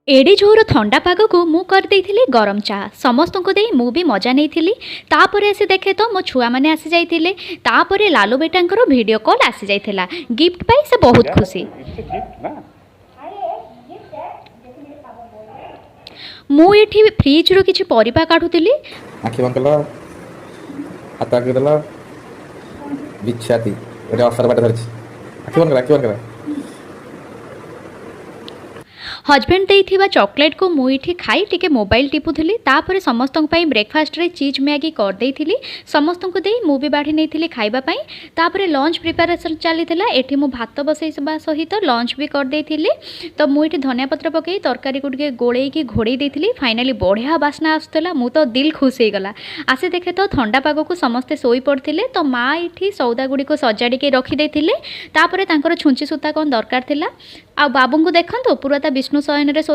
एडे जोर थंडा पाग को मु कर देइथिली गरम चाह समस्त को दे मु भी मजा नहीं तापर आसी देखे तो मो छुआ मैंने आसी जाइथिले तापर लालू बेटांकर वीडियो कॉल आसी जाइथिला गिफ्ट पाई से बहुत खुशी। मु एठी फ्रिज रो किछि परिबा काढुतिली आखि बंकल हाथ आगे दला बिच्छाती एटा अफर बाटे धरछि आखि बंकल हजबैंड देइथिबा चॉकलेट को मुइठी खाई टिके मोबाइल टिपुथली तापर समस्त ब्रेकफास्ट रे चीज मैगी कर देइथिली समस्त को देई मु भी बाढ़ी नहीं खाइबा पई तापर लंच प्रिपरेशन चलीथिला एठी मु भात बसैबा सहित लंच भी कर देइथिली तो मुइठी धनिया पत्र पकई तरकारी को टिके गोळेई की घोड़े देइथिली फाइनली बढ़िया बास्ना आसतला मु तो दिल खुश हो गला। आसे देखे तो ठंडा पाग को समस्ते सोई पड़थिले तो माँ इठी सौदा गुडी को सजाड़ी के रखी देइथिले तापर तांकर छुंची सूता कोन दरकार थिला आ बाबू को देखंतु पुराता विष्णु शयन रे सोई